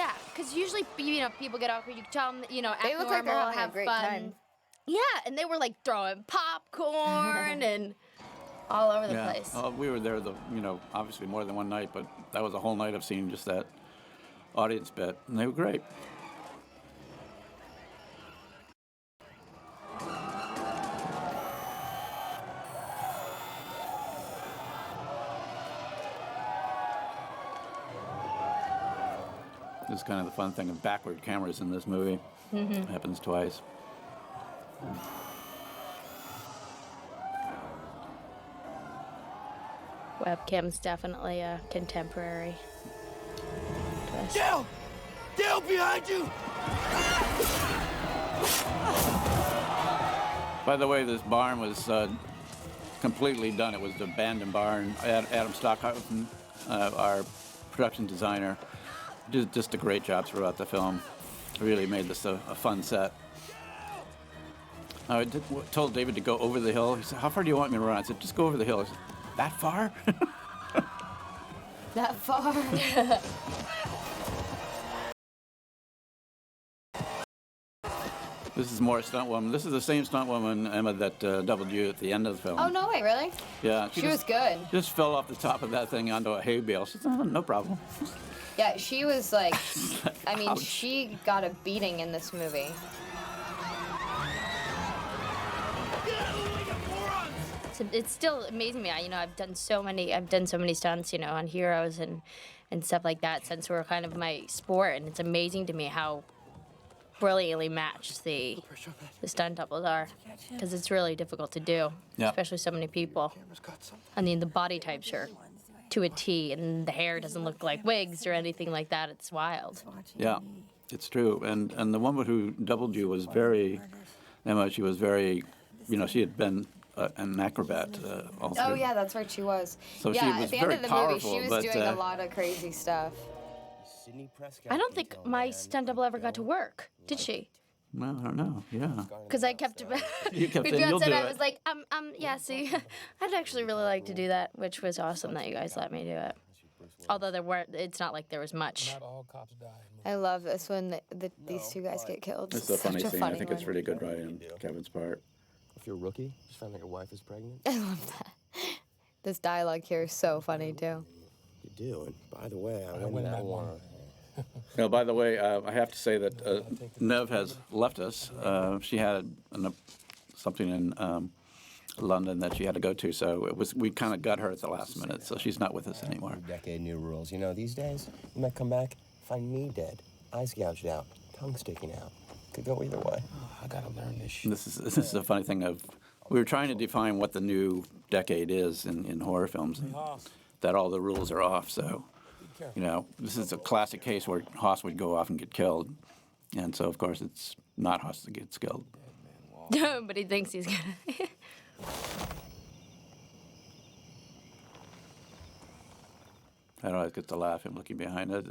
Yeah, because usually, people get off, you tell them, act They look normal, like they're having have a great fun. time. Yeah, and they were like throwing popcorn and all over the place. We were there, obviously more than one night, but that was a whole night of seeing just that audience bit, and they were great. This is kind of the fun thing of backward cameras in this movie. It happens twice. Webcam's definitely a contemporary twist. Dale! Dale, behind you! By the way, this barn was completely done. It was the abandoned barn. Adam Stockhausen, our production designer, did just a great job throughout the film. Really made this a fun set. I told David to go over the hill. He said, "How far do you want me to run?" I said, "Just go over the hill." I said, "That far?" That far. This is more a stunt woman. This is the same stunt woman, Emma, that doubled you at the end of the film. Oh, no way, really? Yeah. She was good. Just fell off the top of that thing onto a hay bale. She said, "Oh, no problem." Yeah, she was like, I mean, Ouch. she got a beating in this movie. It's still amazing me. I've done so many stunts, on Heroes and stuff like that since we were kind of my sport, and it's amazing to me how brilliantly matched the stunt doubles are, because it's really difficult to do, Yeah. especially so many people. I mean, the body types are to a T, and the hair doesn't look like wigs or anything like that. It's wild. Yeah, it's true. And the woman who doubled you was Emma, she was very, she had been an acrobat all Oh, through. yeah, that's right, she was. So she yeah, was at the end very of the powerful, movie, she was but, doing a lot of crazy stuff. I don't think my stunt double ever got to work, did she? Well, I don't know. Yeah. Because I kept, You kept saying, Beyonce "You'll said, do I it." was like, yeah, see, I'd actually really like to do that, which was awesome that you guys let me do it. Although it's not like there was much. Not all cops die. I love this when these two guys get killed. It's a funny Such scene. funny I think it's one. really good writing on Kevin's part. If you're a rookie, just found out your wife is pregnant. I love that. This dialogue here is so funny, too. You do, and by the way, I win that one. No, by the way, I have to say that Nev has left us. She had something in London that she had to go to, so we kind of got her at the last minute, so she's not with us anymore. New decade, new rules. These days, you might come back, find me dead, eyes gouged out, tongue sticking out. Could go either way. Oh, I gotta learn this shit. This is a funny thing of we were trying to define what the new decade is in horror films, and that all the rules are off. So, this is a classic case where Haas would go off and get killed, and so of course it's not Haas that gets killed. But he thinks he's gonna. I always get to laugh him looking behind it.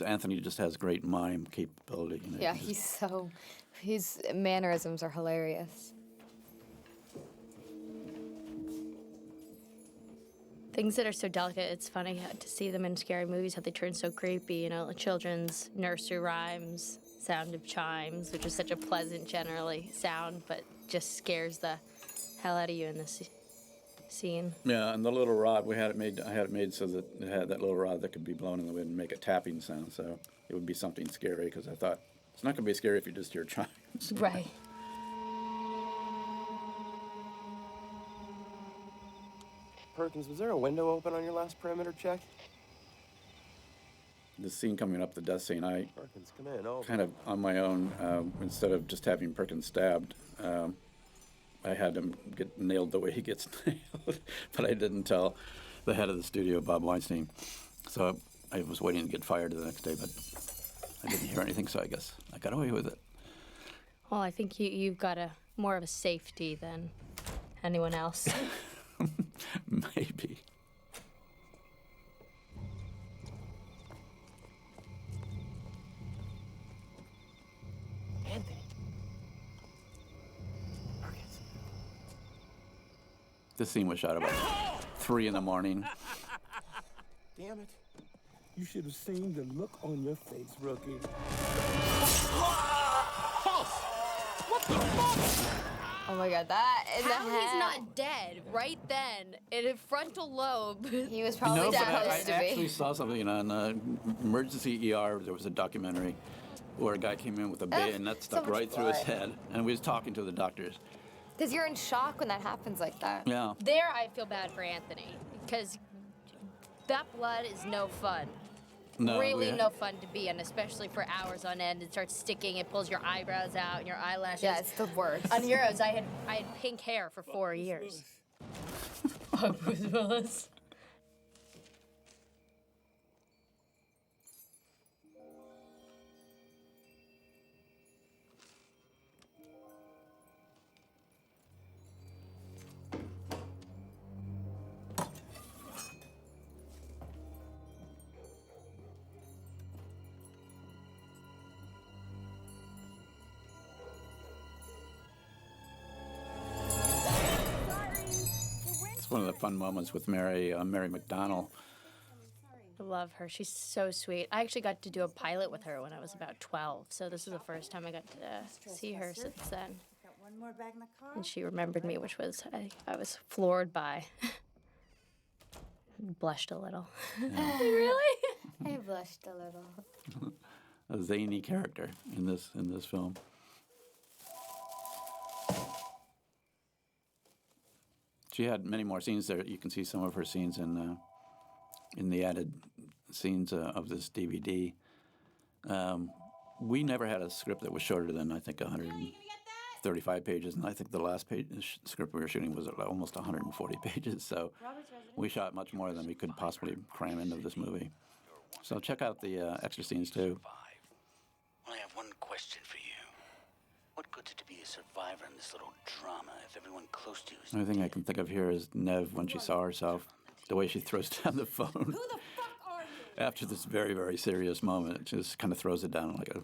Anthony just has great mime capability. Yeah, his mannerisms are hilarious. Things that are so delicate, it's funny to see them in scary movies, how they turn so creepy, children's nursery rhymes, sound of chimes, which is such a pleasant, generally, sound, but just scares the hell out of you in this scene. Yeah, and the little rod, I had it made so that it had that little rod that could be blown in the wind and make a tapping sound, so it would be something scary, because I thought, it's not going to be scary if you just hear chimes. Right. Perkins, was there a window open on your last perimeter check? The scene coming up, the death scene, I Perkins, come in. Oh. kind of on my own, instead of just having Perkins stabbed, I had him get nailed the way he gets nailed, but I didn't tell the head of the studio, Bob Weinstein. So I was waiting to get fired the next day, but I didn't hear anything, so I guess I got away with it. Well, I think you've got more of a safety than anyone else. Maybe. Anthony. Perkins. This scene was shot about 3 in the morning. Damn it. You should have seen the look on your face, rookie. Oh my god, that in the How head. he's not dead right then in a frontal lobe. He was probably No, but supposed I to actually be. saw something, in emergency ER. There was a documentary where a guy came in with a bayonet stuck much right through his blood. head, and we was talking to the doctors. Because you're in shock when that happens like that. Yeah. There, I feel bad for Anthony because that blood is no fun. No, Really no fun to be in, especially for hours on end. It starts sticking. It pulls your eyebrows out and your eyelashes. Yeah, it's the worst. On Heroes, I had pink hair for 4 years. Fuck Bruce Willis. It's one of the fun moments with Mary McDonnell. I love her. She's so sweet. I actually got to do a pilot with her when I was about 12, so this is the first time I got to see her since then. Got one more bag in the car. And she remembered me, which was I was floored by. Blushed a little. Really? I blushed a little. A zany character in this film. She had many more scenes there. You can see some of her scenes in the added scenes of this DVD. We never had a script that was shorter than, I think, 135 pages, and I think the last script we were shooting was almost 140 pages, so we shot much more than we could possibly cram into this movie. So check out the extra scenes, too. Well, I have one question for you. What good's it to be a survivor in this little drama if everyone close to you is The only thing I can think of here is Nev when she saw herself, the way she throws down the phone. Who the fuck are you? After this very, very serious moment, it just kind of throws it down like a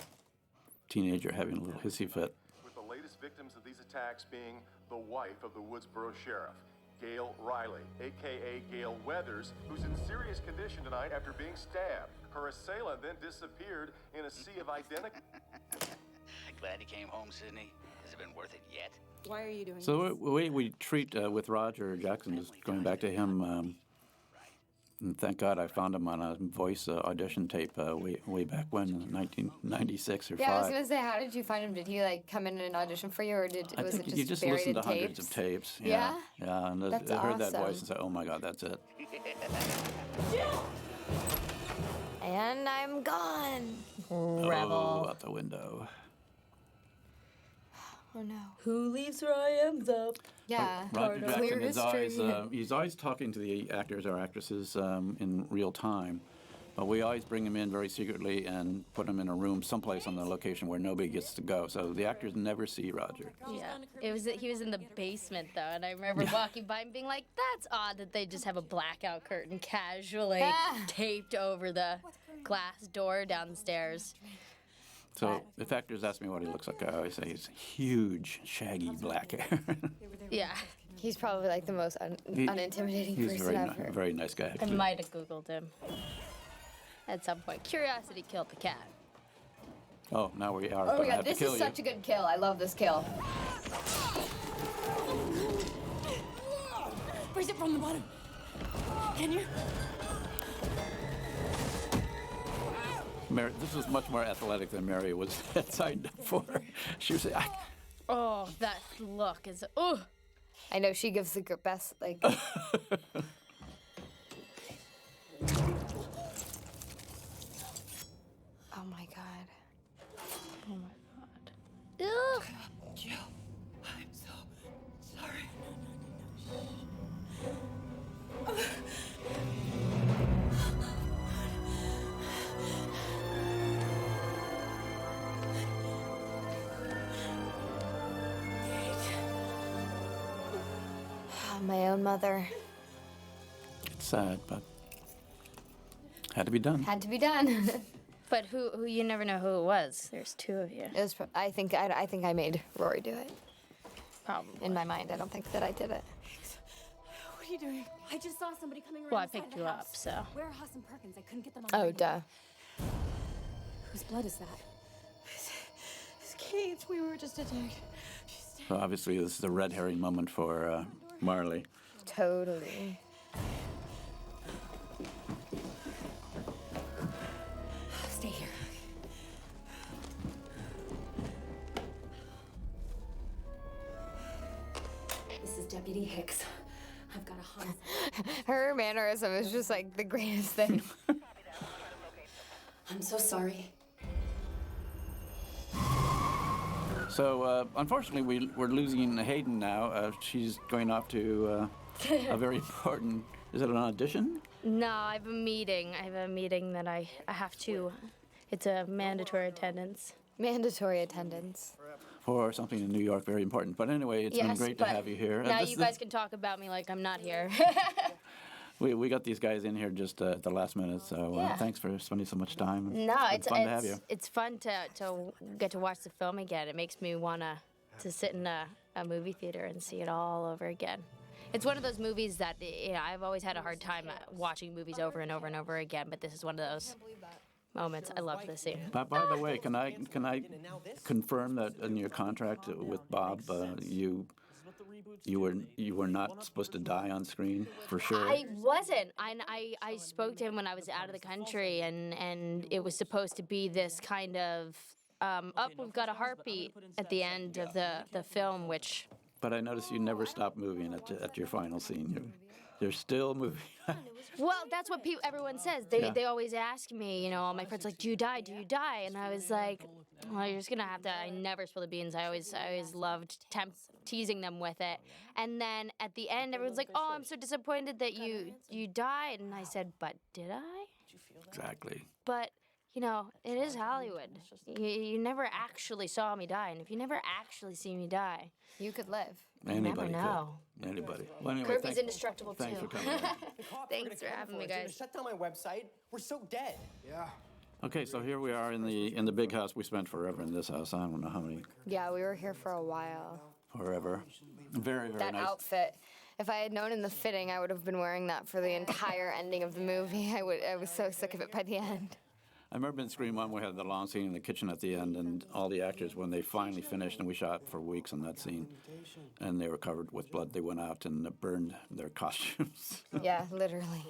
teenager having a little hissy fit. With the latest victims of these attacks being the wife of the Woodsboro sheriff, Gail Riley, a.k.a. Gail Weathers, who's in serious condition tonight after being stabbed. Her assailant then disappeared in a sea of identical... Glad you came home, Sydney. Has it been worth it yet? Why are you doing So this? the way we treat with Roger Jackson is going back to him, and thank God I found him on a voice audition tape way back when, in 1996 or 5. Yeah, I was gonna say, how did you find him? Did he like come in and audition for you, or I was think it just you just buried listen in to hundreds of tapes? tapes. Yeah, and That's I heard that voice awesome. and said, "Oh my God, that's it." And I'm gone. Rebel. Oh, out the window. Oh no. Who leaves Ryan's up? Yeah. Roger Clear Jackson is always, history. he's always talking to the actors or actresses in real time. But we always bring them in very secretly and put them in a room someplace on the location where nobody gets to go. So the actors never see Roger. Yeah, he was in the basement though, and I remember walking by and being like, "That's odd that they just have a blackout curtain casually taped over the glass door downstairs." So if actors ask me what he looks like, I always say he's huge, shaggy black hair. Yeah, He's probably like the most unintimidating He's a person very, ever. very nice guy. I Actually. might have Googled him at some point. Curiosity killed the cat. Oh, now we are. Oh But my I god, have this to kill is you. such a good kill. I love this kill. Raise it from the bottom. Can you? This was much more athletic than Mary was signed up for. She was like, Oh, that look is I know she gives the best like. Oh my god. oh my god. Ugh. Jill, I'm so sorry. Oh, my own mother. it's sad, but had to be done. Had to be done. But who you never know who it was. There's two of you. It was. I think I made Rory do it. Probably. In my mind, I don't think that I did it. What are you doing? I just saw somebody coming around Well, I the side of picked the you house. up, so. Where are Huss and Perkins? I couldn't get them on Oh, the radio. duh. Whose blood is that? It's Kate's. We were just attacked. So obviously, this is a red herring moment for Marley. Totally. Stay here. This is Deputy Hicks. I've got a homicide. Her mannerism is just like the greatest thing. I'm so sorry. So unfortunately, we're losing Hayden now. She's going off to a very important. Is it an audition? No, I have a meeting. I have a meeting that I have to. It's a mandatory attendance. Mandatory attendance. For something in New York, very important. But anyway, it's been Yes, great to but have you here. Now you guys can talk about me like I'm not here. We got these guys in here just at the last minute, so Yeah. thanks for spending so much time. No, It's fun to have you. it's fun to get to watch the film again. It makes me wanna to sit in a movie theater and see it all over again. It's one of those movies that I've always had a hard time watching movies over and over and over again, but this is one of those moments. I love this scene. By the way, can I confirm that in your contract with Bob, you were not supposed to die on screen for sure? I wasn't. I spoke to him when I was out of the country, and it was supposed to be this kind of we've got a heartbeat at the end of the film, which. But I noticed you never stopped moving at your final scene. You're still moving. Well, that's what everyone says. They always ask me, all my friends, like, do you die? Do you die? And I was like, well, you're just gonna have to. I never spill the beans. I always loved teasing them with it. And then at the end, everyone's like, oh, I'm so disappointed that you died. And I said, but did I? Exactly. But it is Hollywood. You never actually saw me die, and if you never actually see me die, You could live. Anybody never know. could. Anybody. Well, anyway, Kirby's thanks- indestructible Thanks too. for coming. Thanks for having me, guys. Shut down my website. We're so dead. Yeah. Okay, so here we are in the big house. We spent forever in this house. I don't know how many. Yeah, we were here for a while. Forever. Very, very That nice. outfit. If I had known in the fitting, I would have been wearing that for the entire ending of the movie. I was so sick of it by the end. I remember in Scream 1 we had the long scene in the kitchen at the end, and all the actors, when they finally finished, and we shot for weeks on that scene, and they were covered with blood, they went out and burned their costumes. Yeah, literally.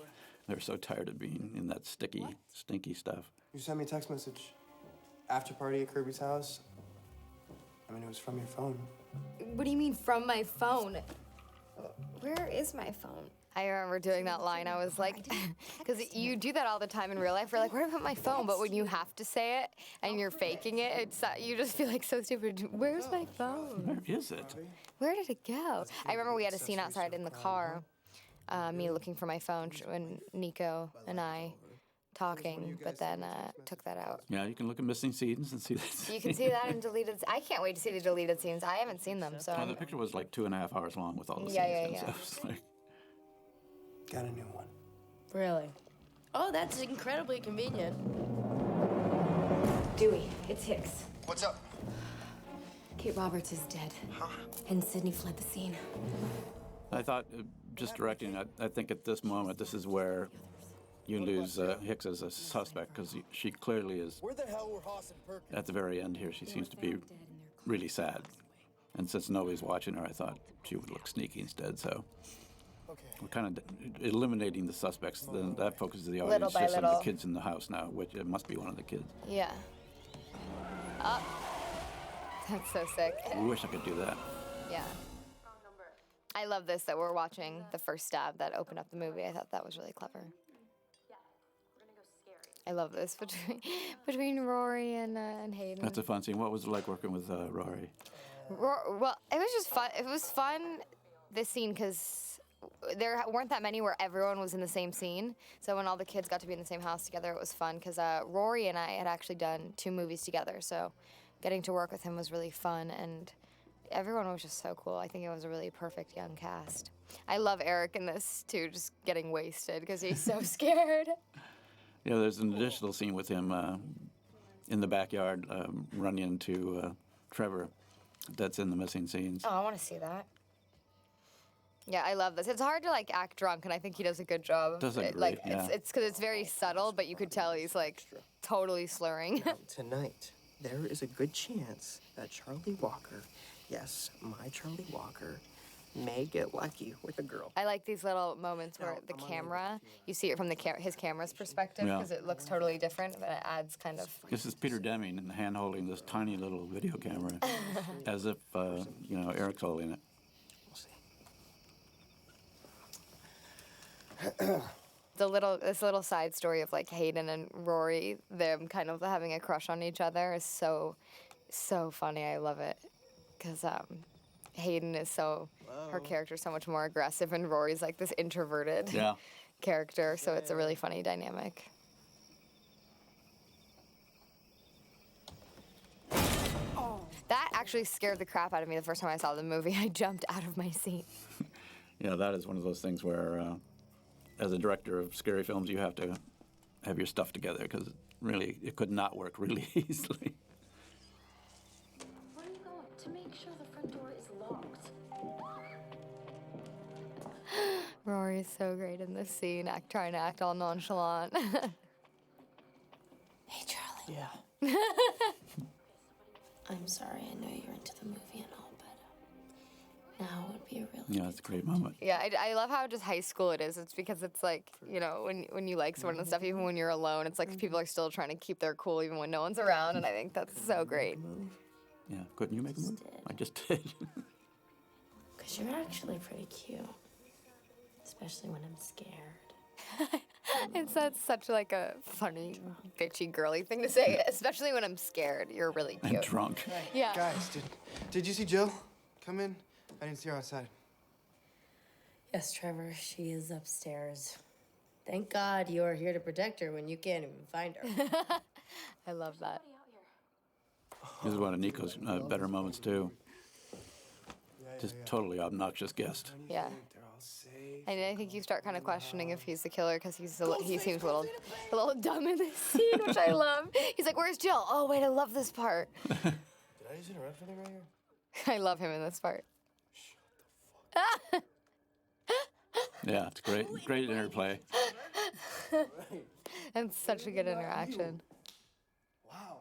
They were so tired of being in that sticky, stinky stuff. You sent me a text message. After party at Kirby's house. I mean, it was from your phone. What do you mean from my phone? Where is my phone? I remember doing that line. I was like, because you do that all the time in real life. You're like, where did I put my phone? But when you have to say it and you're faking it, you just feel like so stupid. Where's my phone? Where is it? Where did it go? I remember we had a scene outside in the car, me looking for my phone when Nico and I talking, but then took that out. Yeah, you can look at missing scenes and see that. You can see that in deleted. I can't wait to see the deleted scenes. I haven't seen them, so. Oh, the picture was like 2.5 hours long with all the Yeah, scenes yeah, and yeah. stuff. It's like, Got a new one. Really? Oh, that's incredibly convenient. Dewey, it's Hicks. What's up? Kate Roberts is dead. Huh? And Sydney fled the scene. I thought, just directing, I think at this moment, this is where you lose Hicks as a suspect, because she clearly is, Where the hell were Haas and Perkins? at the very end here, she seems to be really sad. And since nobody's watching her, I thought she would look sneaky instead, so we're kind of eliminating the suspects. Then that focuses the audience Little by just on the little. kids in the house now, which it must be one of the kids. Yeah. That's so sick. I wish I could do that. Yeah. I love this that we're watching the first stab that opened up the movie. I thought that was really clever. I love this between Rory and Hayden. That's a fun scene. What was it like working with Rory? Well, it was just fun. It was fun, this scene, because there weren't that many where everyone was in the same scene. So when all the kids got to be in the same house together, it was fun, because Rory and I had actually done 2 movies together. So getting to work with him was really fun, and everyone was just so cool. I think it was a really perfect young cast. I love Eric in this, too, just getting wasted, because he's so scared. Yeah, there's an additional scene with him in the backyard running into Trevor that's in the missing scenes. Oh, I want to see that. Yeah, I love this. It's hard to like act drunk, and I think he does a good job. Does it Like great, yeah. it's because it's very subtle, but you could tell he's like totally slurring. Now, tonight, there is a good chance that Charlie Walker, yes, my Charlie Walker, may get lucky with a girl. I like these little moments where No, the I'm on camera, you see it from the his camera's perspective Yeah. because it looks totally different, but it adds kind of. This is Peter Deming and hand holding this tiny little video camera, as if you know, Eric's holding it. We'll see. This little side story of like Hayden and Rory, them kind of having a crush on each other is so funny. I love it because Hayden is her character's so much more aggressive, and Rory's like this introverted Yeah. character. So it's a really funny dynamic. That actually scared the crap out of me the first time I saw the movie. I jumped out of my seat. Yeah, that is one of those things where, as a director of scary films, you have to have your stuff together because really it could not work really easily. Where are you going? To make sure the front door is locked. Rory's so great in this scene, trying to act all nonchalant. Hey, Charlie. Yeah. I'm sorry. I know you're into the movie and all, but now would be a really Yeah, it's a great moment. Yeah, I love how just high school it is. It's because it's like, you know, when you like someone and stuff, even when you're alone, it's like people are still trying to keep their cool even when no one's around, and I think that's so great. Yeah, couldn't you make a move? I just did. Because you're actually pretty cute, especially when I'm scared. That's such like a funny, bitchy, girly thing to say, especially when I'm scared. You're really cute. And drunk. Yeah. Guys, did you see Jill come in? I didn't see her outside. Yes, Trevor, she is upstairs. Thank God you are here to protect her when you can't even find her. I love that. This is one of Nico's better moments, too. Just totally obnoxious guest. Yeah. And I think you start kind of questioning if he's the killer because he seems a little dumb in this scene, which I love. He's like, "Where's Jill?" Oh wait, I love this part. Did I just interrupt something right here? I love him in this part. Yeah, it's great. Great interplay. And such a good interaction.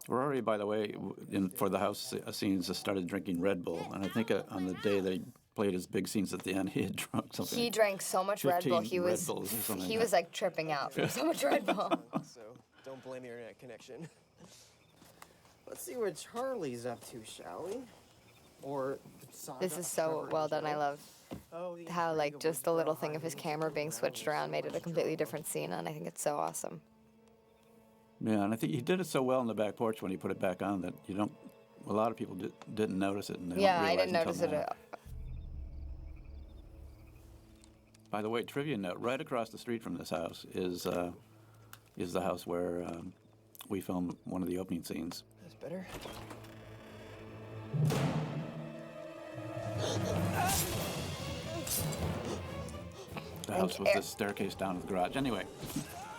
Rory, by the way, for the house scenes, started drinking Red Bull, and I think on the day they played his big scenes at the end, he had drunk something. He drank so much Red Bull. He was Red Bulls or something he like was that. like tripping out from so much Red Bull. So, don't blame the internet connection. Let's see what Charlie's up to, shall we? Or This is so well done. I love how like just the little thing of his camera being switched around made it a completely different scene, and I think it's so awesome. Yeah, and I think he did it so well on the back porch when he put it back on that a lot of people didn't notice it. And they Yeah, don't I realize didn't notice until it. now. By the way, trivia note: right across the street from this house is the house where we filmed one of the opening scenes. That's better. The house with the staircase down to the garage. Anyway,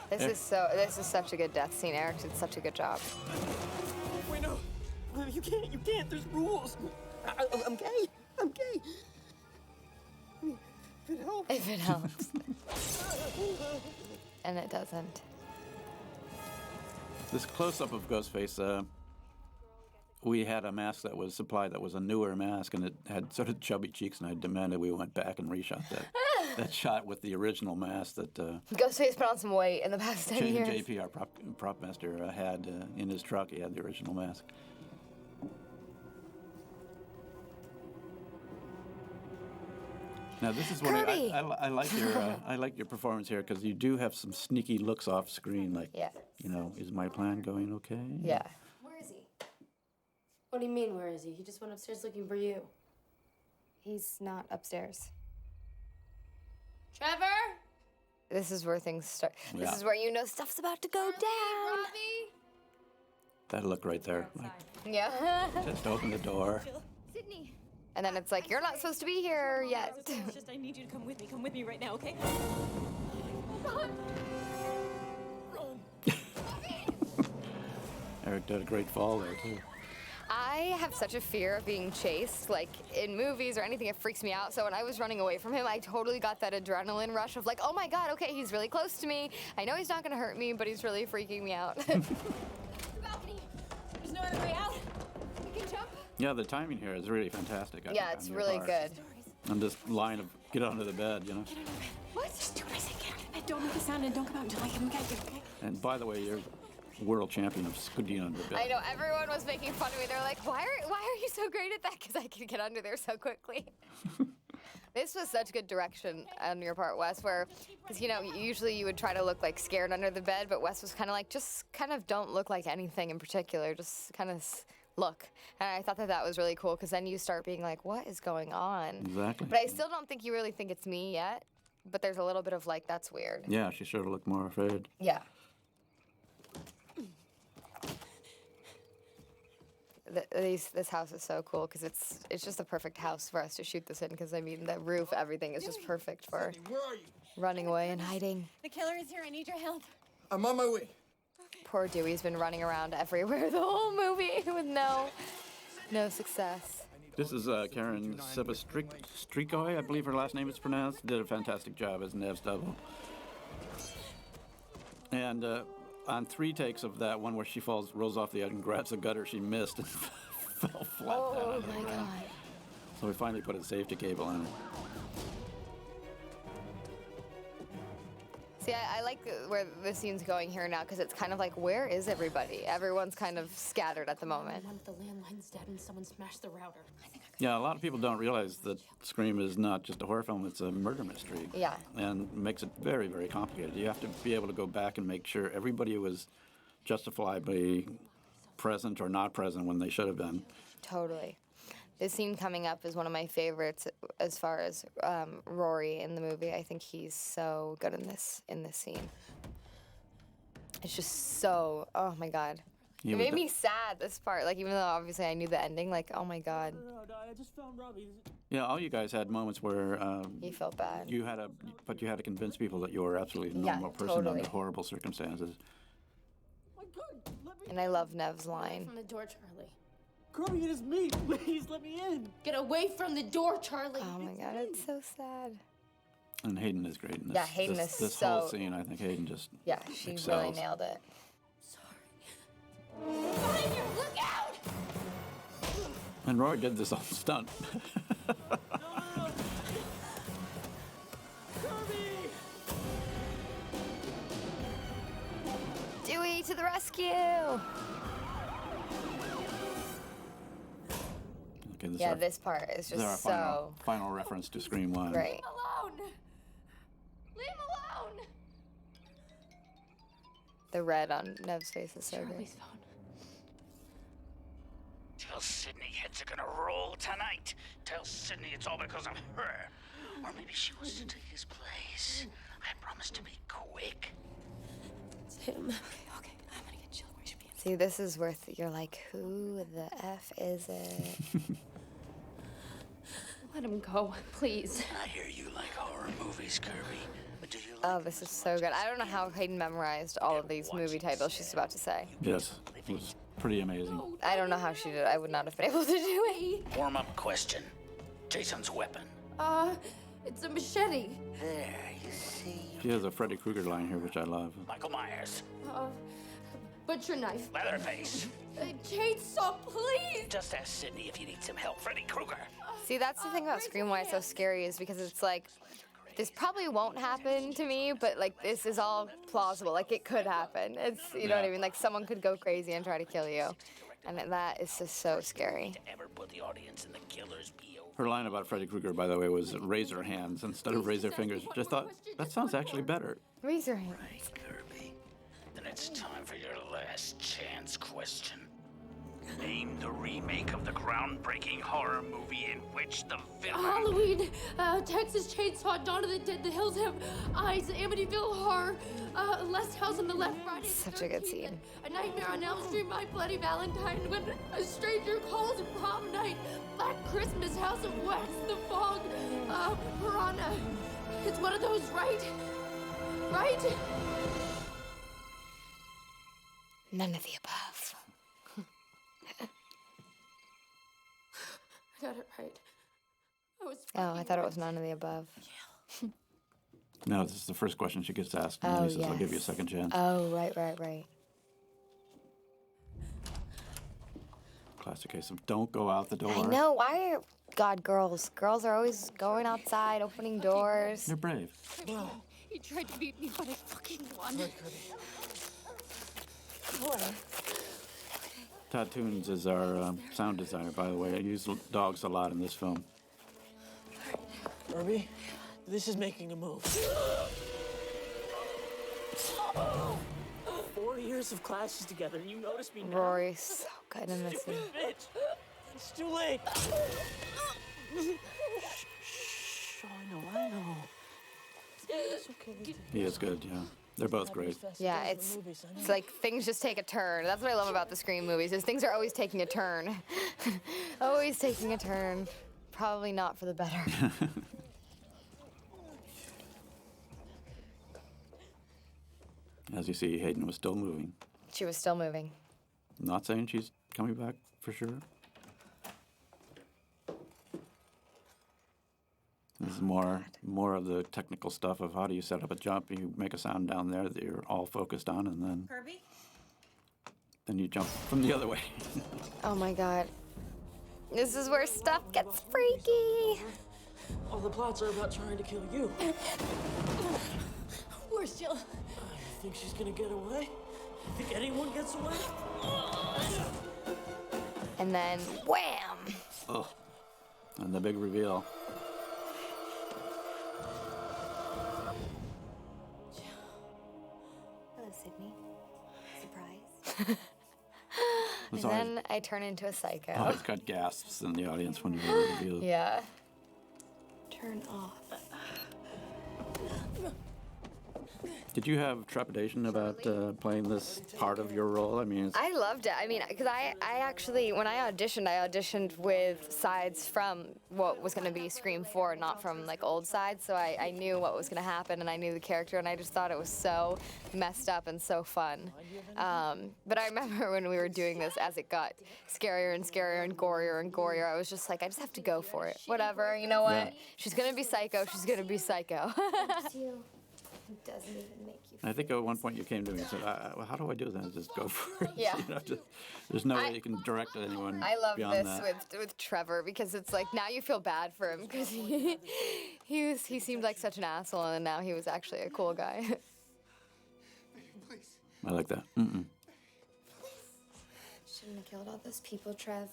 This is such a good death scene. Eric did such a good job. Wait, no. You can't. There's rules. I'm gay. I'm gay. I mean, if it helps. If it helps. And it doesn't. this close-up of Ghostface, we had a mask that was supplied that was a newer mask, and it had sort of chubby cheeks, and I demanded we went back and reshot that shot with the original mask that Ghostface put on some weight in the past 10 years. JP, our prop master, had in his truck. He had the original mask. Now this is one I like your performance here because you do have some sneaky looks off screen, like you know, is my plan going okay? Yeah. Where is he? What do you mean, where is he? He just went upstairs looking for you. He's not upstairs. Trevor? This is where things start. This Yeah. is where you know stuff's about to go down. Robbie? That look right there, like Yeah. just open the door. Sydney. And then it's like, you're not supposed to be here yet. It's just I need you to come with me. Come with me right now, okay? Eric did a great fall there too. I have such a fear of being chased, like in movies or anything, it freaks me out. So when I was running away from him, I totally got that adrenaline rush of like, oh my God, okay, he's really close to me. I know he's not gonna hurt me, but he's really freaking me out. Balcony. There's no other way out. We can jump. Yeah, the timing here is really fantastic. Yeah, it's really good. And this line of get under the bed, you know. Get under bed. What? Just do what I say. Get under bed. Don't make a sound and don't come out until I get you, okay? And by the way, you're world champion of scooting under the bed. I know, everyone was making fun of me. They're like, why are you so great at that? Because I can get under there so quickly. This was such good direction on your part, Wes, where, because, you know, usually you would try to look like scared under the bed, but Wes was kind of like, just kind of don't look like anything in particular, just kind of look. And I thought that was really cool, because then you start being like, what is going on? Exactly. But I still don't think you really think it's me yet, but there's a little bit of like, that's weird. Yeah, she should have looked more afraid. Yeah. This house is so cool because it's just the perfect house for us to shoot this in, because I mean the roof, everything is just perfect for running away and hiding. The killer is here. I need your help. I'm on my way. Poor Dewey's been running around everywhere the whole movie with no success. This is Karen Sebastrikoy, I believe her last name is pronounced. Did a fantastic job as Nev's double. And on 3 takes of that one where she rolls off the edge and grabs the gutter, she missed and fell flat down on the ground. God. So we finally put a safety cable on her. See, I like where the scene's going here now, because it's kind of like, where is everybody? Everyone's kind of scattered at the moment. One of the landlines dead and someone smashed the router. Yeah, a lot of people don't realize that Scream is not just a horror film, it's a murder mystery. Yeah. And makes it very, very complicated. You have to be able to go back and make sure everybody was justifiably present or not present when they should have been. Totally. This scene coming up is one of my favorites as far as Rory in the movie. I think he's so good in this scene. It's just so, oh my God. It made me sad, this part. Like, even though obviously I knew the ending, like, oh my God. I just found Robbie. Yeah, all you guys had moments where You felt bad. you had to convince people that you were absolutely a normal person totally. under horrible circumstances. My God, let me And I love Nev's line. From the door, Charlie. Kirby, it is me. Please let me in. Get away from the door, Charlie. Oh my God, it's so sad. And Hayden is great in this. Yeah, Hayden is this so... whole scene, I think Hayden just Yeah, she excels. really nailed it. Behind you! Look out! And Roy did this on stunt. Dewey to the rescue! Okay, Yeah, this part is this is our just so... final reference to Scream 1. Right. Alone! Leave him alone! The red on Nev's face is so good. Charlie's phone. Tell Sydney heads are gonna roll tonight. Tell Sydney it's all because of her. Or maybe she wants to take his place. I promise to be quick. It's him. Okay. I'm gonna get chilled where she be. See, this is where you're like, who the F is it? Let him go, please. I hear you like horror movies, Kirby. But do you Oh, this is so good. I don't know how Hayden memorized all of these movie titles she's about to say. Yes, it was pretty amazing. I don't know how she did it. I would not have been able to do it. warm up question? Jason's weapon. It's a machete. There, you see. She has a Freddy Krueger line here, which I love. Michael Myers. Butcher knife. Leatherface. Chainsaw, please! Just ask Sydney if you need some help. Freddy Krueger. See, that's the thing about Scream why it's so scary, is because it's like, this probably won't happen to me, but like this is all plausible. Like it could happen. It's, you know what I mean? Like someone could go crazy and try to kill you. And that is just so scary. Ever put the audience in the killer's POV. Her line about Freddy Krueger, by the way, was razor hands instead of razor fingers. Just thought, that sounds actually better. Razor hands. Right, Kirby. Then it's time for your last chance question. Name the remake of the groundbreaking horror movie in which the villain... Halloween, Texas Chainsaw, Dawn of the Dead, The Hills Have Eyes, Amityville Horror, Last House on the Left, Friday the Such a good 13th, scene. A Nightmare on Elm Street, My Bloody Valentine, When a Stranger Calls, Prom Night, Black Christmas, House of Wax, The Fog, Piranha. It's one of those, right? Right? None of the above. got it right. I was. Oh, I fucking thought it right. was none of the above. No, this is the first question she gets asked, and then Oh, he says, I'll give you a yes. second chance. Oh, right. Classic case of don't go out the door. I know. Why are God girls? Girls are always going outside, opening doors. They're brave. He tried to beat me, but I fucking won. Todd Toombs is our sound designer, by the way. I use dogs a lot in this film. Kirby, this is making a move. 4 years of classes together, and you notice me now? Rory's so good in this scene. Bitch! It's too late. Shh, I know. It's okay. He is good, yeah. They're both great. Yeah, it's like things just take a turn. That's what I love about the Scream movies, is things are always taking a turn. Always taking a turn. Probably not for the better. As you see, Hayden was still moving. She was still moving. Not saying she's coming back for sure. This is more of the technical stuff of how do you set up a jump. You make a sound down there that you're all focused on, and then Kirby? then you jump from the other way. Oh my God. This is where stuff gets freaky. All the plots are about trying to kill you. We're still. You think she's gonna get away? You think anyone gets away? And then wham! Oh, and the big reveal. Hello, Sydney. Surprise. And then I turn into a psycho. Oh, it's got gasps in the audience when you reveal it. Yeah. Turn off. Did you have trepidation about playing this part of your role? I mean, I loved it. I mean, because I actually, when I auditioned with sides from what was going to be Scream 4, not from like old sides. So I knew what was going to happen, and I knew the character, and I just thought it was so messed up and so fun. But I remember when we were doing this, as it got scarier and scarier and gorier, I was just like, I just have to go for it. Whatever, you know what? Yeah. She's going to be psycho. She's going to be psycho. It doesn't even make you. I think at one point you came to me and said, well, how do I do that? Just go for it. Yeah. You know, there's no way you can direct anyone I love beyond this that. with Trevor, because it's like now you feel bad for him because he seemed like such an asshole, and now he was actually a cool guy. I like that. Mm-mm. Shouldn't have killed all those people, Trev.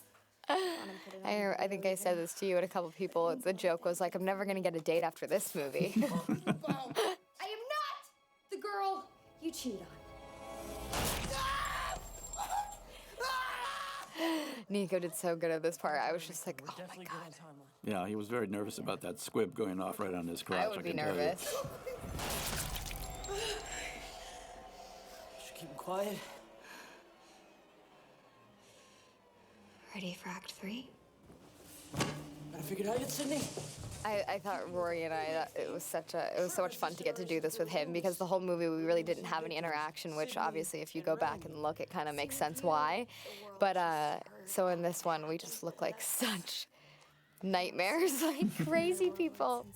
I think I said this to you and a couple people. The joke was like, I'm never gonna get a date after this movie. I am not the girl you cheat on. Nico did so good at this part. I was just like, oh my God. Yeah, he was very nervous about that squib going off right on his crotch. I would be can tell you. nervous. Should keep him quiet. Ready for Act 3? Better figure it out yet, Sydney? I thought Rory and I, it was so much fun to get to do this with him, because the whole movie we really didn't have any interaction, which obviously if you go back and look, it kind of makes sense why. But so in this one, we just look like such nightmares, like crazy people.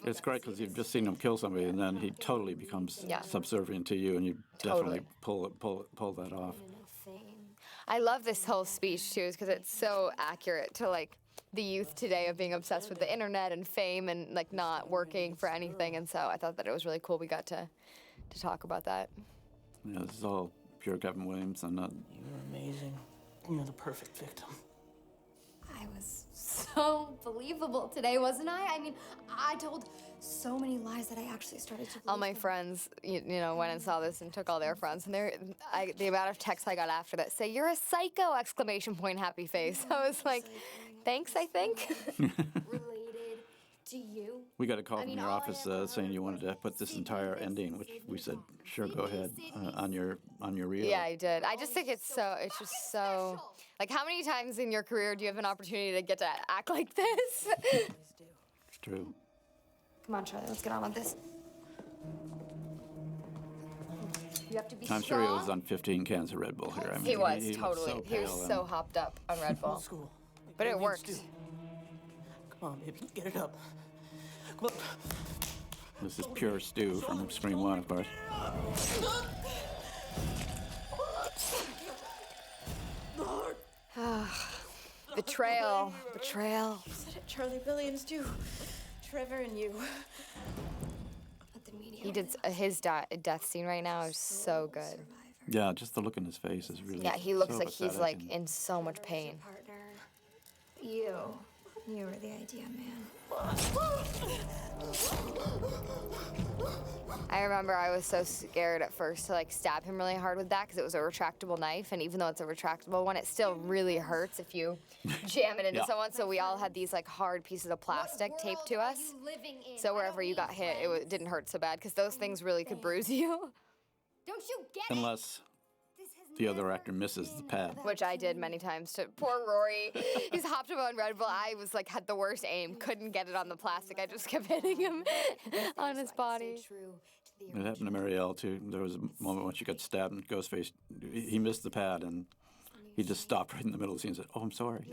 It's great because you've just seen him kill somebody, and then he totally becomes subservient to you, and you definitely pull that off. I love this whole speech too, because it's so accurate to like the youth today of being obsessed with the internet and fame and like not working for anything. And so I thought that it was really cool we got to talk about that. Yeah, this is all pure Kevin Williams. I'm not. You're amazing. You're the perfect victim. I was so believable today, wasn't I? I mean, I told so many lies that I actually started to believe All my them. friends, you know, went and saw this and took all their friends, and the amount of texts I got after that say, "You're a psycho!" exclamation point, happy face. I was like, thanks, I think. Related to you. We got a call from your office saying you wanted to put this entire ending, which we said, sure, go ahead, on your reel. Yeah, I did. I just think it's just so, like, how many times in your career do you have an opportunity to get to act like this? It's true. Come on, Charlie, let's get on with this. You have to be I'm sure he was on 15 cans of Red Bull here. I mean, He was, looked totally. so He was pale so hopped up on Red Bull. School. But it Everything worked. stew. Come on, baby, get it up. Come on. This is pure stew from Scream 1, of course. Betrayal. Betrayal. Said it, Charlie, Billy, and Stu. Trevor and you. But the media. He did his death scene right now is so good. Yeah, just the look in his face is really. Yeah, he looks so like he's pathetic like and- in so much pain. Partner. You were the idea man. I remember I was so scared at first to like stab him really hard with that because it was a retractable knife, and even though it's a retractable one, it still really hurts if you jam it into Yeah. someone. So we all had these like hard pieces of plastic taped to us. So wherever you got hit, it didn't hurt so bad because those things really could bruise you. Don't you get Unless the other actor misses the pad. Which I did many times to poor Rory. He's hopped him on Red Bull. I was like, had the worst aim, couldn't get it on the plastic. I just kept hitting him on his body. It happened to Marielle too. There was a moment when she got stabbed and Ghostface, he missed the pad and he just stopped right in the middle of the scene and said, "Oh, I'm sorry."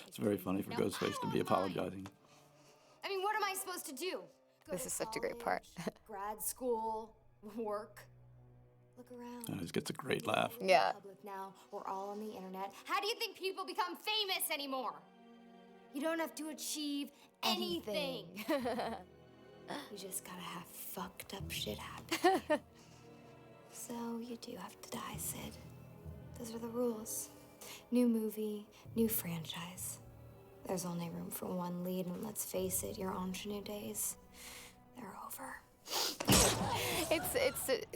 It's very funny for Ghostface to be apologizing. I mean, what am I supposed to do? Go This to is such a great part. college, grad school, work. Look around. And he gets a great laugh. Yeah. Public now, we're all on the internet. How do you think people become famous anymore? You don't have to achieve anything. You just gotta have fucked up shit happen. So you do have to die, Sid. Those are the rules. New movie, new franchise. There's only room for one lead, and let's face it, your ingenue days, they're over. It's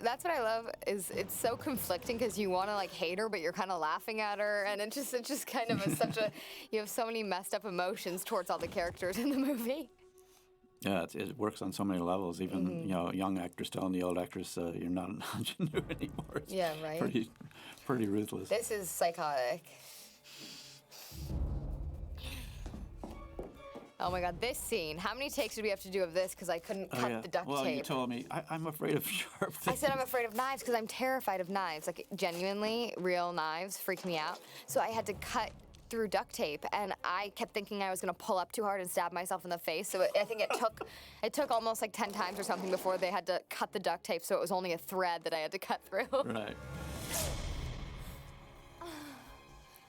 that's what I love is it's so conflicting because you want to like hate her but you're kind of laughing at her and it's just kind of such a you have so many messed up emotions towards all the characters in the movie. Yeah, it works on so many levels. Even you know, young actors telling the old actress, "You're not an ingenue anymore." It's Yeah, right. Pretty ruthless. This is psychotic. Oh my god, this scene. How many takes did we have to do of this because I couldn't cut the duct well, tape? you told me I'm afraid of sharp things. I said I'm afraid of knives because I'm terrified of knives. Like, genuinely, real knives freak me out. So I had to cut through duct tape, and I kept thinking I was gonna pull up too hard and stab myself in the face. So I think it took almost like 10 times or something before they had to cut the duct tape. So it was only a thread that I had to cut through. Right.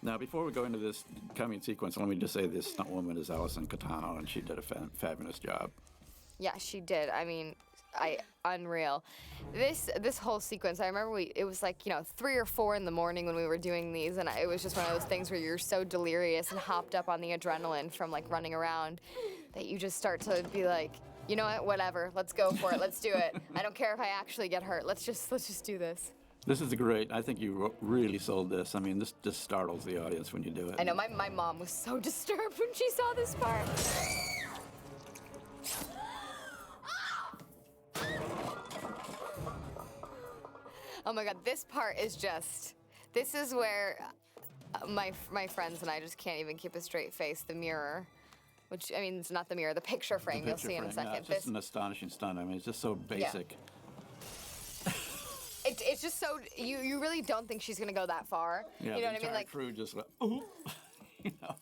Now, before we go into this coming sequence, let me just say this stunt woman is Alison Catano, and she did a fabulous job. Yeah, she did. I mean, unreal. This whole sequence, I remember it was like, 3 or 4 in the morning when we were doing these, and it was just one of those things where you're so delirious and hopped up on the adrenaline from like running around that you just start to be like, you know what, whatever, let's go for it, let's do it. I don't care if I actually get hurt. Let's just do this. This is great. I think you really sold this. I mean, this just startles the audience when you do it. I know, my mom was so disturbed when she saw this part. Oh my god, this part is this is where my friends and I just can't even keep a straight face. The mirror, which, I mean, it's not the mirror, the picture frame, The you'll picture see in a frame, second. yeah, it's just an astonishing stunt. I mean, it's just so basic. It's just so, you really don't think she's gonna go that far. Yeah, you know the what I mean? entire Like, crew just went, ooh. You know?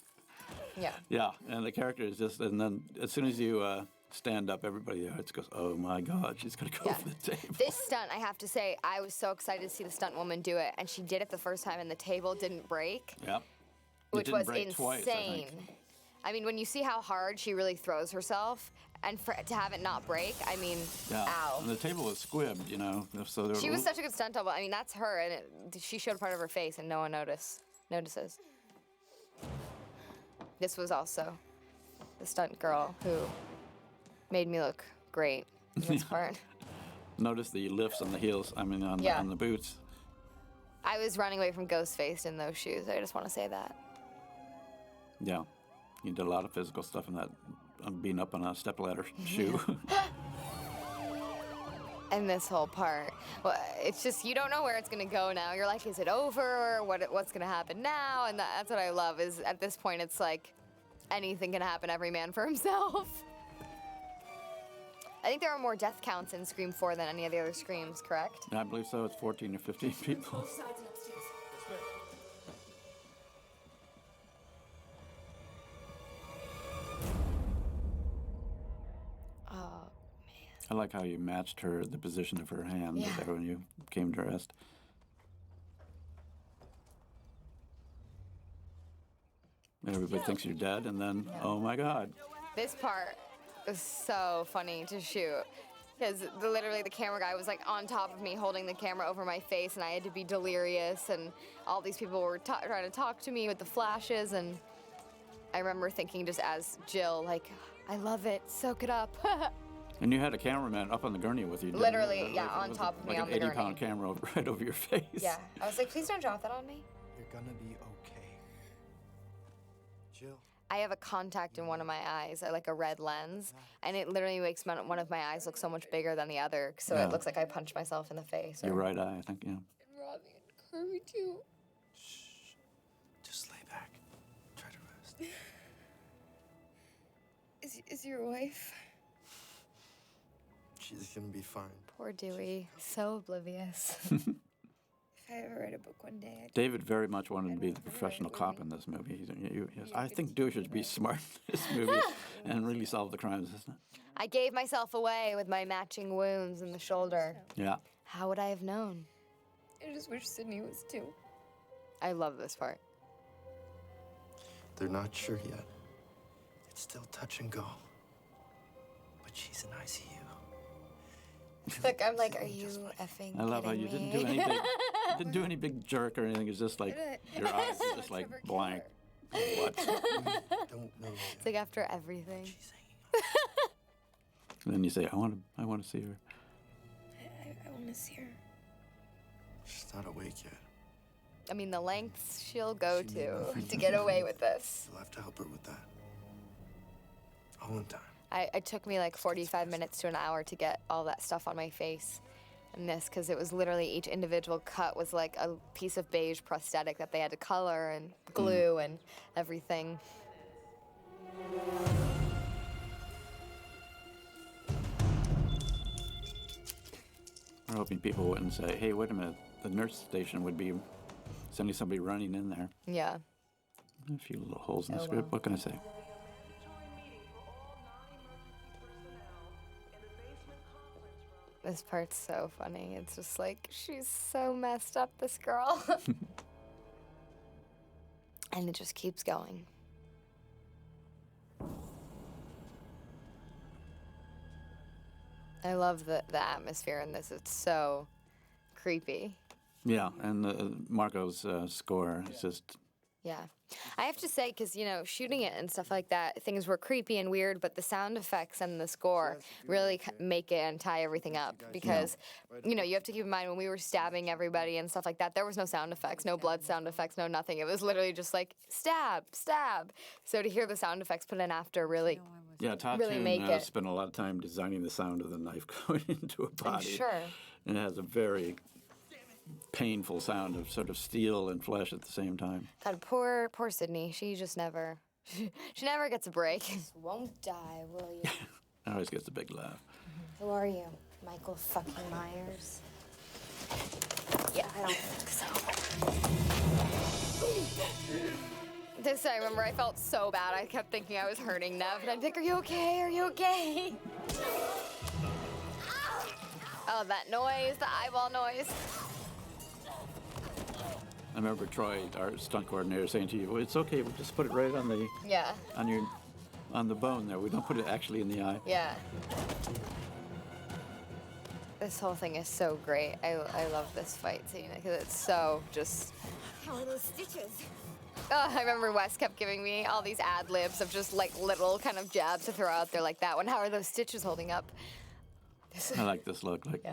yeah. Yeah, and the character is just, and then as soon as you stand up, everybody there goes, "Oh my God, she's gonna go for the table." This stunt, I have to say, I was so excited to see the stunt woman do it, and she did it the first time, and the table didn't break. Yep. Which was break insane. twice, I think. I mean, when you see how hard she really throws herself, and to have it not break, I mean, Yeah. ow. And the table was squibbed, you know. So there She was such a good stunt double. I mean, that's her, and she showed part of her face, and no one notices. This was also the stunt girl who made me look great in this part. Notice the lifts on the heels. I mean, on the boots. I was running away from Ghostface in those shoes. I just want to say that. Yeah, you did a lot of physical stuff in that. Being up on a stepladder shoe. And this whole part, well, it's just, you don't know where it's gonna go now. You're like, is it over? What's gonna happen now? And that's what I love, is at this point it's like anything can happen, every man for himself. I think there are more death counts in Scream 4 than any of the other Screams, correct? I believe so. It's 14 or 15 people. I like how you matched the position of her hand there when you came to rest. Everybody thinks you're dead, and then, oh my God. This part was so funny to shoot. Because literally the camera guy was like on top of me holding the camera over my face, and I had to be delirious, and all these people were trying to talk to me with the flashes, and I remember thinking just as Jill, like, I love it, soak it up. And you had a cameraman up on the gurney with you, didn't Literally, you? yeah, on top of me like on the an gurney. 80-pound camera right over your face. Yeah, I was like, please don't drop that on me. You're gonna be okay. Jill. I have a contact in one of my eyes, like a red lens, and it literally makes one of my eyes look so much bigger than the other, so it looks like I punched myself in the face. Your right eye, I think, yeah. And Robbie and Kirby too. Shh. Just lay back. Try to rest. Is your wife? She's gonna be fine. Poor Dewey, so oblivious. If I ever write a book one day, David very much wanted to be the professional cop in this movie. I think Dewey should be smart in this movie and really solve the crimes, isn't it? I gave myself away with my matching wounds in the shoulder. Yeah. How would I have known? I just wish Sydney was too. I love this part. They're not sure yet. It's still touch and go. But she's in ICU. Look, I'm like, are you effing I love how you kidding didn't me? do any big jerk or anything. It's just like your eyes are just like blank. What? Don't know. It's like after everything. She's hanging on. And then you say, I want to see her. I want to see her. She's not awake yet. I mean, the lengths she'll go to get away with this. You'll have to help her with that. All in time. It took me like 45 minutes to an hour to get all that stuff on my face and this, because it was literally each individual cut was like a piece of beige prosthetic that they had to color and glue and everything. We're hoping people wouldn't say, hey, wait a minute, the nurse station would be sending somebody running in there. Yeah. A few little holes in the script. What can I say? This part's so funny. It's just like, she's so messed up, this girl. And it just keeps going. I love the atmosphere in this. It's so creepy. Yeah, and Marco's score is just... Yeah. I have to say, because, you know, shooting it and stuff like that, things were creepy and weird, but the sound effects and the score really make it and tie everything up. Because, you know, you have to keep in mind when we were stabbing everybody and stuff like that, there was no sound effects, no blood sound effects, no nothing. It was literally just like, stab, stab. So to hear the sound effects put in after really, Yeah, Todd really make it. spent a lot of time designing the sound of the knife going into a body. I'm sure. And it has a very painful sound of sort of steel and flesh at the same time. God, poor Sydney. She just never, she never gets a break. Won't die, will you? Always gets a big laugh. Who are you? Michael fucking Myers? Yeah, I don't think so. This, I remember I felt so bad. I kept thinking I was hurting Nev, and I'd be like, are you okay? Are you okay? Oh, that noise, the eyeball noise. I remember Troy, our stunt coordinator, saying to you, well, it's okay, we just put it right on the on the bone there. We don't put it actually in the eye. Yeah. This whole thing is so great. I love this fight scene because it's so just... How are those stitches? Oh, I remember Wes kept giving me all these ad libs of just like little kind of jabs to throw out there like that one. How are those stitches holding up? I like this look. Like,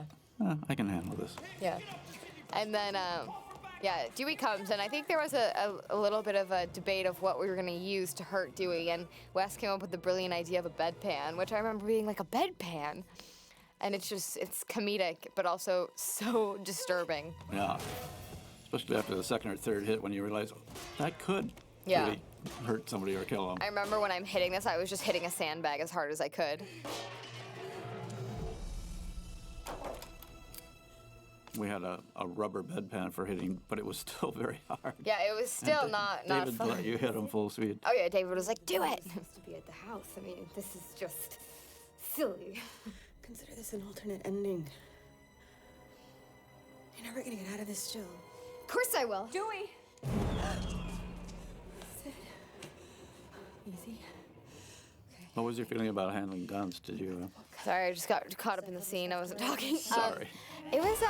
I can handle this. Yeah. And then, yeah, Dewey comes, and I think there was a little bit of a debate of what we were going to use to hurt Dewey, and Wes came up with the brilliant idea of a bedpan, which I remember being like, a bedpan? And it's just, it's comedic, but also so disturbing. Yeah. Especially after the second or third hit when you realize, that could Yeah. really hurt somebody or kill them. I remember when I'm hitting this, I was just hitting a sandbag as hard as I could. We had a rubber bedpan for hitting, but it was still very hard. Yeah, it was still not David fun. let you hit him full speed. Oh yeah, David was like, do it. Supposed to be at the house. I mean, this is just silly. Consider this an alternate ending. You're never gonna get out of this, Jill. Of course I will. Dewey! Sit. Easy. What was your feeling about handling guns? Did you? Sorry, I just got caught up in the scene. I wasn't talking. Sorry. It was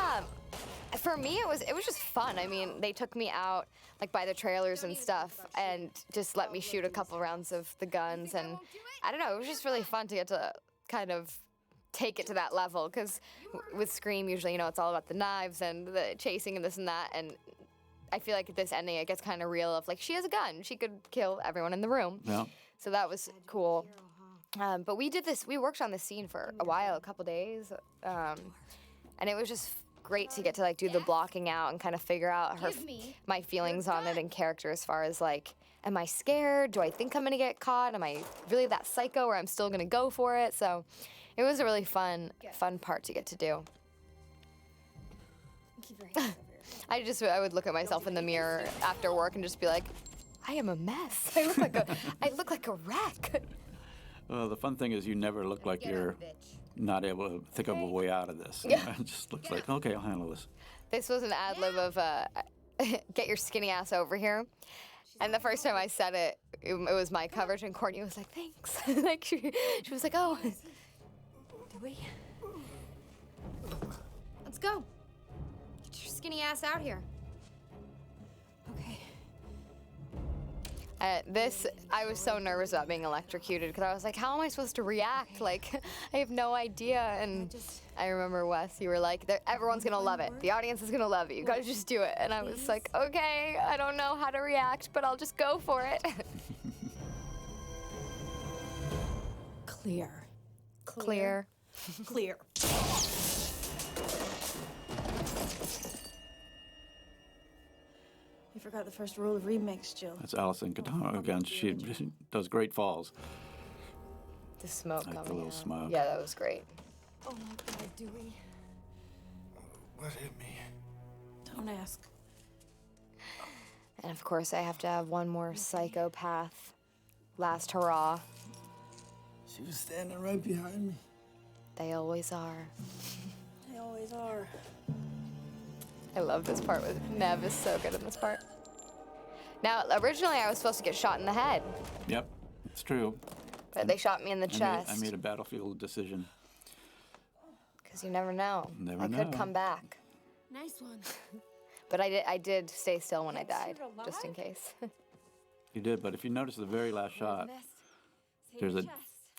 for me it was just fun. I mean, they took me out like by the trailers and stuff and just let me shoot a couple rounds of the guns, and I don't know, it was just really fun to get to kind of take it to that level, because with Scream usually, you know, it's all about the knives and the chasing and this and that, and I feel like at this ending it gets kind of real of like, she has a gun, she could kill everyone in the room. Yeah. So that was cool. But we worked on this scene for a while, a couple days, and it was just great to get to like do the blocking out and kind of figure out my feelings on it and character, as far as like, am I scared? Do I think I'm gonna get caught? Am I really that psycho or I'm still gonna go for it? So it was a really fun part to get to do. I would look at myself in the mirror after work and just be like, I am a mess. I look like a wreck. Well, the fun thing is you never look like you're not able to think of a way out of this. Yeah. It just looks like, okay, I'll handle this. This was an ad lib of get your skinny ass over here. And the first time I said it, it was my coverage, and Courtney was like, thanks. Like she was like, oh. Do we? Let's go. Get your skinny ass out here. Okay. I was so nervous about being electrocuted because I was like, how am I supposed to react? Like, I have no idea. And I remember, Wes, you were like, everyone's gonna love it. The audience is gonna love it. You gotta just do it. And I was like, okay, I don't know how to react, but I'll just go for it. Clear. Clear. Clear. You forgot the first rule of remakes, Jill. That's Alison Catano again. She does great falls. The smoke like coming the little out. smoke. Yeah, that was great. Oh my God, Dewey. What hit me? Don't ask. And of course, I have to have one more psychopath. Last hurrah. She was standing right behind me. They always are. They always are. I love this part with Nev is so good in this part. Now, originally I was supposed to get shot in the head, Yep, it's true. but they shot me in the chest. I made a battlefield decision. Because you never know. Never I could know. come back. Nice one. But I did stay still when I died, just in case. You did, but if you notice the very last shot, there's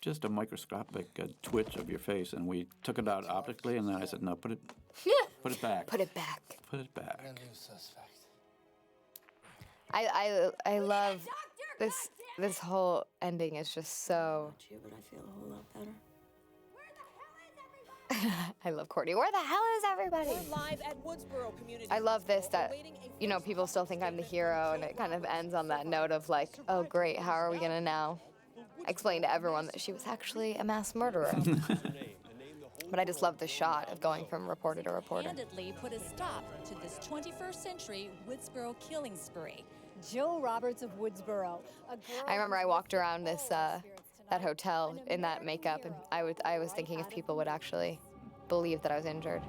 just a microscopic twitch of your face, and we took it out optically, and then I said, no, put it back. Put it back. Put it back. I love this whole ending is just so. But I feel a whole lot better. I love Courtney. Where the hell is everybody? Live at Woodsboro Community. I love this, that, you know, people still think I'm the hero, and it kind of ends on that note of like, oh great, how are we gonna now explain to everyone that she was actually a mass murderer? But I just love the shot of going from reporter to reporter. Handedly put a stop to this 21st century Woodsboro killing spree. Jill Roberts of Woodsboro. I remember I walked around this that hotel in that makeup, and I was thinking if people would actually believe that I was injured.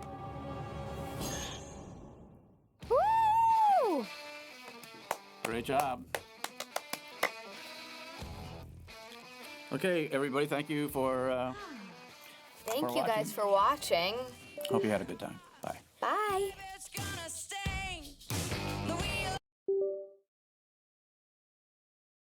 Woo! Great job. Okay, everybody, thank you for Thank you guys for watching. Hope you had a good time. Bye. Bye.